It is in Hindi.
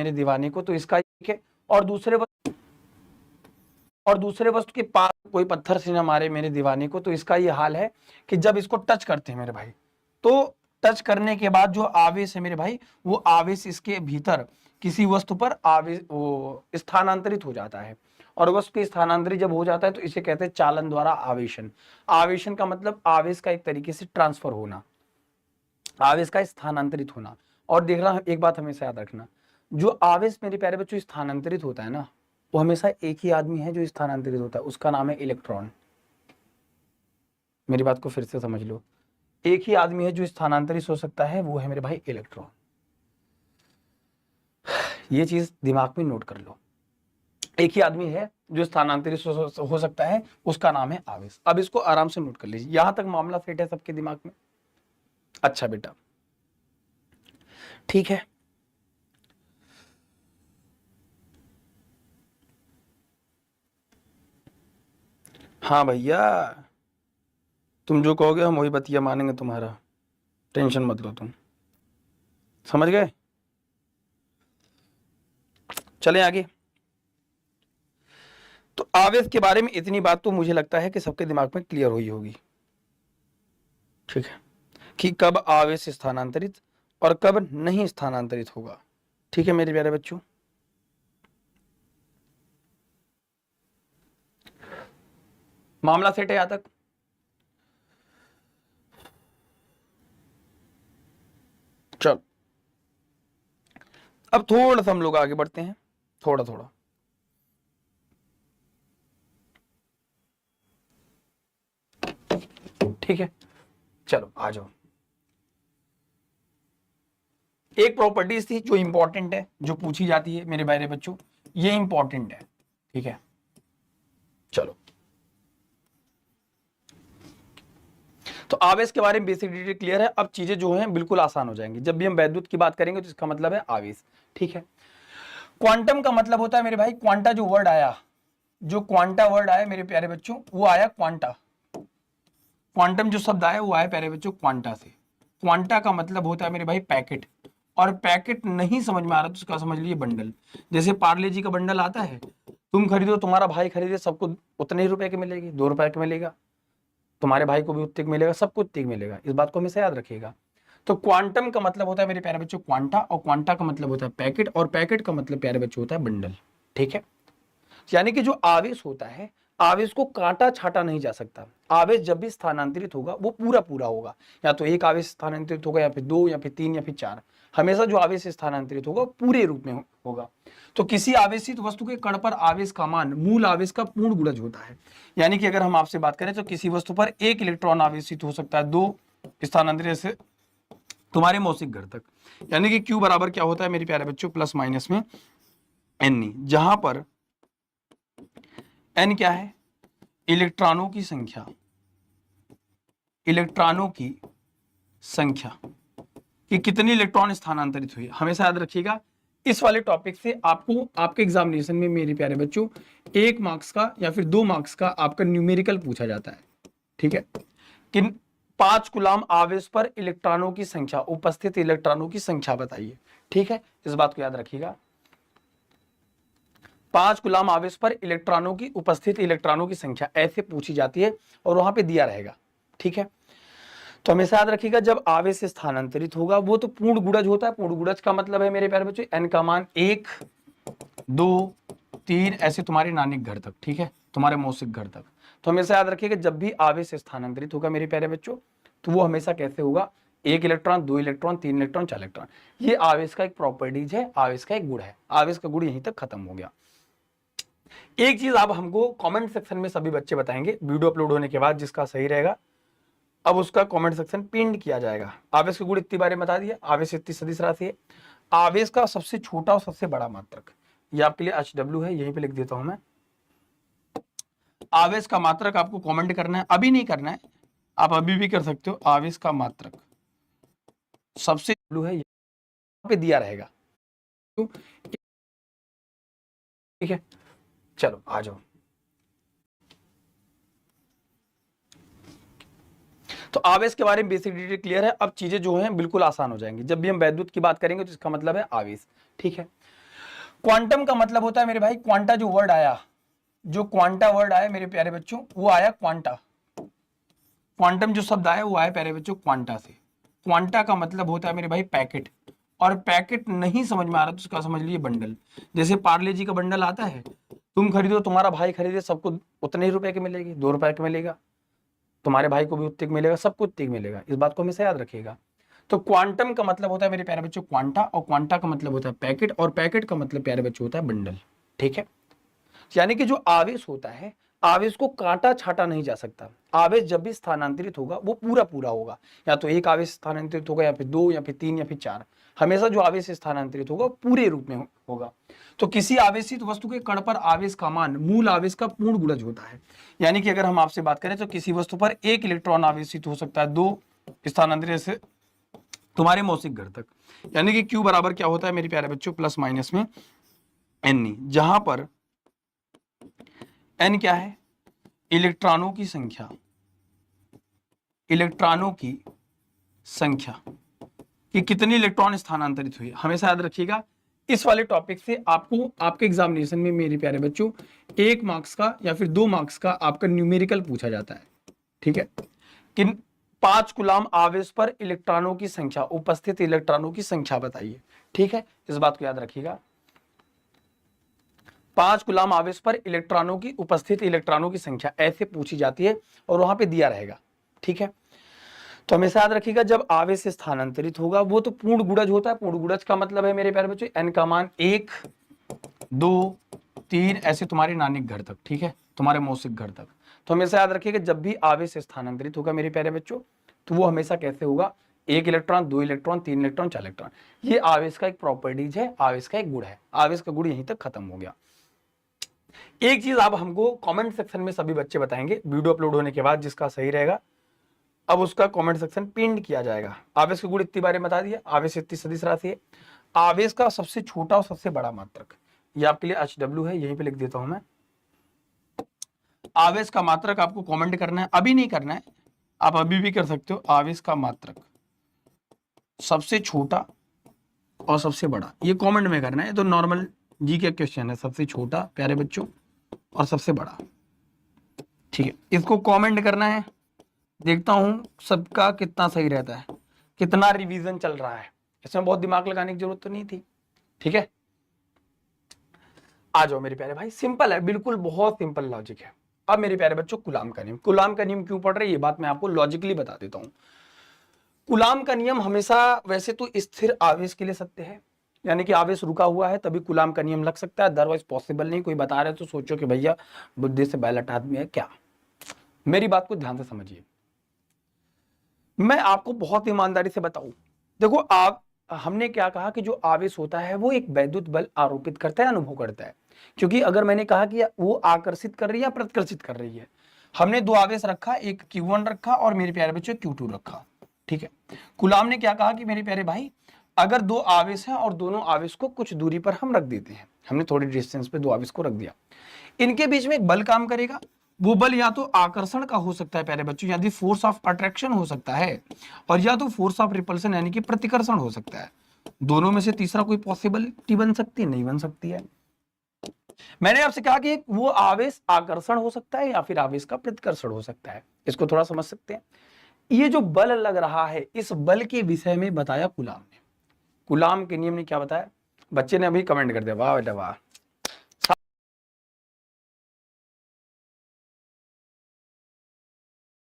मेरे दीवाने को तो इसका ठीक है, और दूसरे वस्तु के पास कोई पत्थर से न मारे मेरे दीवाने को तो इसका ये हाल है कि जब इसको टच करते हैं मेरे भाई, तो टच करने के बाद जो आवेश है मेरे भाई, वो आवेश इसके भीतर किसी वस्तु पर आवेश वो स्थानांतरित हो जाता है, और वस्तु के स्थानांतरित जब हो जाता है तो इसे कहते हैं चालन द्वारा आवेशन। आवेशन का मतलब आवेश का एक तरीके से ट्रांसफर होना, आवेश का स्थानांतरित होना। और देखना, एक बात हमेशा याद रखना, जो आवेश मेरे प्यारे बच्चों स्थानांतरित होता है ना, वो हमेशा एक ही आदमी है जो स्थानांतरित होता है, उसका नाम है इलेक्ट्रॉन। मेरी बात को फिर से समझ लो, एक ही आदमी है जो स्थानांतरित हो सकता है, वो है मेरे भाई इलेक्ट्रॉन। ये चीज दिमाग में नोट कर लो, एक ही आदमी है जो स्थानांतरित हो सकता है, उसका नाम है आवेश। अब इसको आराम से नोट कर लीजिए, यहां तक मामला सेट है सबके दिमाग में? अच्छा बेटा, ठीक है। हाँ भैया, तुम जो कहोगे हम वही बतिया मानेंगे तुम्हारा, टेंशन मत लो तुम, समझ गए? चलें आगे। तो आवेश के बारे में इतनी बात तो मुझे लगता है कि सबके दिमाग में क्लियर हुई होगी, ठीक है, कि कब आवेश स्थानांतरित और कब नहीं स्थानांतरित होगा। ठीक है मेरे प्यारे बच्चों, मामला सेट है यहां तक? चल, अब थोड़ा सा हम लोग आगे बढ़ते हैं, थोड़ा थोड़ा। ठीक है, चलो आ जाओ। एक प्रॉपर्टीज थी जो इंपॉर्टेंट है, जो पूछी जाती है मेरे प्यारे बच्चों, ये इंपॉर्टेंट है, ठीक है। चलो, तो आवेश के बारे में बेसिक डिटेल क्लियर है। अब चीजें जो हैं बिल्कुल आसान हो जाएंगी। जब भी हम वैद्युत की बात करेंगे तो इसका मतलब है आवेश, ठीक है। क्वांटम का मतलब होता है मेरे भाई, क्वांटा जो वर्ड आया, जो क्वांटा वर्ड आया मेरे प्यारे बच्चों, वो आया क्वांटा। क्वांटम जो शब्द आया वो आया प्यारे बच्चों क्वांटा से। क्वांटा का मतलब होता है मेरे भाई पैकेट, और पैकेट नहीं समझ में आ रहा तो उसका समझ लीजिए बंडल। जैसे पार्ले जी का बंडल आता है, तुम खरीदो, तुम्हारा भाई खरीदे, सबको उतने ही रुपए के मिलेगी, 2 रुपए के मिलेगा, तुम्हारे भाई को भी उतने मिलेगा, सबको उतने मिलेगा। इस बात को हमेशा याद रखिएगा। तो क्वांटम का मतलब होता है मेरे प्यारे बच्चों क्वांटा, और क्वांटा का मतलब होता है पैकेट, और पैकेट का मतलब प्यारे बच्चों होता है बंडल, ठीक है। यानी कि जो आवेश होता है, आवेश को काटा छाटा नहीं जा सकता। आवेश जब भी स्थानांतरित होगा वो पूरा पूरा होगा, या तो एक आवेश स्थानांतरित होगा, या फिर 2, या फिर 3, या फिर 4। हमेशा जो आवेश स्थानांतरित होगा पूरे रूप में होगा। तो किसी आवेशित वस्तु के कण पर आवेश का मान मूल आवेश का पूर्ण गुणज होता है। यानी कि अगर हम आपसे बात करें तो किसी वस्तु पर 1 इलेक्ट्रॉन आवेशित हो सकता है 2 स्थानांतरित से तुम्हारे मौसिक घर तक। यानी कि Q बराबर क्या होता है मेरे प्यारे बच्चों, प्लस माइनस में N, जहां पर N क्या है, इलेक्ट्रॉनों की संख्या, इलेक्ट्रॉनों की संख्या कि कितने इलेक्ट्रॉन स्थानांतरित हुए। हमेशा याद रखिएगा, इस वाले टॉपिक से आपको आपके एग्जामिनेशन में मेरे प्यारे बच्चों 1 मार्क्स का या फिर 2 मार्क्स का आपका न्यूमेरिकल पूछा जाता है, ठीक है। कि 5 कूलाम आवेश पर इलेक्ट्रॉनों की संख्या, उपस्थित इलेक्ट्रॉनों की संख्या बताइए, ठीक है। इस बात को याद रखिएगा, 5 कूलाम आवेश पर इलेक्ट्रॉनों की, उपस्थित इलेक्ट्रॉनों की संख्या ऐसे पूछी जाती है, और वहां पे दिया रहेगा, ठीक है। तो हमेशा याद रखिएगा, जब आवेश स्थानांतरित होगा वो तो पूर्ण गुणज होता है। पूर्ण गुणज का मतलब है मेरे प्यारे बच्चों N का मान 1, 2, 3 ऐसे तुम्हारे नानिक घर तक, ठीक है, तुम्हारे मौसिक घर तक। तो हमेशा याद रखिएगा, जब भी आवेश स्थानांतरित होगा मेरे प्यारे बच्चों, तो वो हमेशा कैसे होगा, 1 इलेक्ट्रॉन, 2 इलेक्ट्रॉन, 3 इलेक्ट्रॉन, 4 इलेक्ट्रॉन। ये आवेश का एक प्रॉपर्टीज है, आवेश का एक गुण है। आवेश का गुण यहीं तक खत्म हो गया। एक चीज आप हमको कमेंट सेक्शन में सभी बच्चे बताएंगे वीडियो अपलोड होने के बाद, जिसका सही रहेगा अब उसका कमेंट सेक्शन पिन किया जाएगा। आवेश के गुण इतनी बारे बता दिया, आवेश इतनी सदिश राशि है, आवेश का सबसे छोटा और सबसे बड़ा मात्रक, ये आपके लिए HW है, यहीं पे लिख देता हूं मैं। आवेश का मात्रक आपको कमेंट करना है, अभी नहीं करना है, आप अभी भी कर सकते हो। आवेश का मात्रक सबसे W है, यहाँ पे दिया रहेगा, ठीक है। चलो आ जाओ। तो आवेश के बारे में बेसिक डिटेल क्लियर है। अब चीजें जो हैं बिल्कुल आसान हो जाएंगी। जब भी हम वैद्युत की बात करेंगे तो इसका मतलब है आवेश, ठीक है। क्वांटम का मतलब होता है मेरे भाई, क्वांटा जो वर्ड आया, जो क्वांटा वर्ड आया मेरे प्यारे बच्चों, वो आया क्वांटा। क्वांटम जो शब्द आया वो आया प्यारे बच्चों क्वांटा से। क्वांटा का मतलब होता है मेरे भाई पैकेट, और पैकेट नहीं समझ में आ रहा तो उसका समझ लीजिए बंडल। जैसे पार्ले जी का बंडल आता है, तुम खरीदो, तुम्हारा भाई खरीदे, सबको उतने ही रुपए की मिलेगी, 2 रुपए की मिलेगा, तुम्हारे भाई को भी उतने की मिलेगा, सबको उतने की मिलेगा। इस बात को हमेशा याद रखिएगा। तो क्वांटम का मतलब होता है मेरे प्यारे बच्चों क्वांटा, और क्वांटा का मतलब होता है पैकेट, और पैकेट का मतलब प्यारे बच्चों होता है बंडल। ठीक है, यानी कि जो आवेश होता है, आवेश को काटा छाटा नहीं जा सकता। आवेश जब भी स्थानांतरित होगा वो पूरा पूरा होगा, या तो एक आवेश स्थानांतरित होगा, या फिर 2, या फिर 3, या फिर 4। हमेशा जो आवेश स्थानांतरित होगा पूरे रूप में होगा। तो किसी आवेशित वस्तु के कण पर आवेश का मान मूल आवेश का पूर्ण गुणज होता है। यानी कि अगर हम आपसे बात करें तो किसी वस्तु पर 1 इलेक्ट्रॉन आवेशित हो सकता है 2 स्थानांतरित से तुम्हारे मौसिक घर तक। यानी कि Q बराबर क्या होता है मेरे प्यारे बच्चों, प्लस माइनस में N, जहां पर N क्या है, इलेक्ट्रॉनों की संख्या, इलेक्ट्रॉनों की संख्या कि कितने इलेक्ट्रॉन स्थानांतरित हुए। हमेशा याद रखिएगा, इस वाले टॉपिक से आपको आपके एग्जामिनेशन में मेरे प्यारे बच्चों 1 मार्क्स का या फिर 2 मार्क्स का आपका न्यूमेरिकल पूछा जाता है। ठीक है, कि 5 कूलाम आवेश पर इलेक्ट्रॉनों की संख्या, उपस्थित इलेक्ट्रॉनों की संख्या बताइए। ठीक है, इस बात को याद रखिएगा, 5 कूलाम आवेश पर इलेक्ट्रॉनों की, उपस्थित इलेक्ट्रॉनों की संख्या ऐसे पूछी जाती है, और वहां पे दिया रहेगा। ठीक है, तो हमेशा याद रखिएगा, जब आवेश स्थानांतरित होगा वो तो पूर्ण गुणज होता है। पूर्ण गुणज का मतलब है मेरे प्यारे बच्चों N का मान 1, 2, 3 ऐसे तुम्हारे नानिक घर तक, ठीक है, तुम्हारे मौसिक घर तक। तो हमेशा याद रखिएगा, जब भी आवेश स्थानांतरित होगा मेरे प्यारे बच्चों, तो वो हमेशा कैसे होगा, 1 इलेक्ट्रॉन, 2 इलेक्ट्रॉन, 3 इलेक्ट्रॉन, 4 इलेक्ट्रॉन। ये आवेश का एक प्रॉपर्टीज है, आवेश का एक गुण है। आवेश का गुण यहीं तक खत्म हो गया। एक चीज आप हमको कमेंट सेक्शन में सभी बच्चे बताएंगे वीडियो अपलोड होने के बाद, जिसका सही रहेगा अब उसका कमेंट सेक्शन पिन किया जाएगा। आवेश के गुण इतनी बारे बता दिया, आवेश इतनी सदिश राशि है, आवेश का सबसे छोटा और सबसे बड़ा मात्रक, ये आपके लिए HW है, यहीं पे लिख देता हूं मैं। आवेश का मात्रक आपको कमेंट करना है, अभी नहीं करना है, आप अभी भी कर सकते हो। आवेश का मात्रक सबसे छोटा और सबसे बड़ा, ये कमेंट में करना है। तो नॉर्मल जी के क्वेश्चन है, सबसे छोटा प्यारे बच्चों और सबसे बड़ा। ठीक है, इसको कमेंट करना है, देखता हूं सबका कितना सही रहता है, कितना रिवीजन चल रहा है। इसमें बहुत दिमाग लगाने की जरूरत तो नहीं थी। ठीक है, आ जाओ मेरे प्यारे भाई, सिंपल है बिल्कुल, बहुत सिंपल लॉजिक है। अब मेरे प्यारे बच्चों कूलाम का नियम, कूलाम का नियम क्यों पढ़ रहे हैं ये बात मैं आपको लॉजिकली बता देता हूं। कूलाम का नियम हमेशा वैसे तो स्थिर आवेश के लिए सत्य है, यानी कि आवेश रुका हुआ है तभी कूलाम का नियम लग सकता है, अदरवाइज पॉसिबल नहीं। कोई बता रहे तो सोचो कि भैया बुद्धि से बैलेट आदमी है क्या। मेरी बात को ध्यान से समझिए, मैं आपको बहुत ईमानदारी से बताऊं, देखो आप, हमने क्या कहा कि जो आवेश होता है वो एक वैद्युत बल आरोपित करता है, अनुभव करता है। क्योंकि अगर मैंने कहा कि वो आकर्षित कर रही है या प्रतिकर्षित कर रही है, हमने 2 आवेश रखा, एक Q1 रखा और मेरे प्यारे बच्चों Q2 रखा। ठीक है, कूलाम ने क्या कहा कि मेरे प्यारे भाई, अगर 2 आवेश हैं और दोनों आवेश को कुछ दूरी पर हम रख देते हैं, हमने थोड़ी डिस्टेंस पे 2 आवेश को रख दिया, इनके बीच में एक बल काम करेगा। वो बल या तो आकर्षण का हो सकता है प्यारे बच्चों, यानी फोर्स ऑफ अट्रैक्शन हो सकता है, और या तो फोर्स ऑफ रिपल्सन यानी कि प्रतिकर्षण हो सकता है। दोनों में से तीसरा कोई पॉसिबिलिटी बन सकती है, नहीं बन सकती है। मैंने आपसे कहा कि वो आवेश आकर्षण हो सकता है या फिर आवेश का प्रतिकर्षण हो सकता है, इसको थोड़ा समझ सकते हैं। ये जो बल लग रहा है, इस बल के विषय में बताया कूलाम ने। कूलाम के नियम ने क्या बताया, बच्चे ने अभी कमेंट कर दिया, वाह बेटा वाह,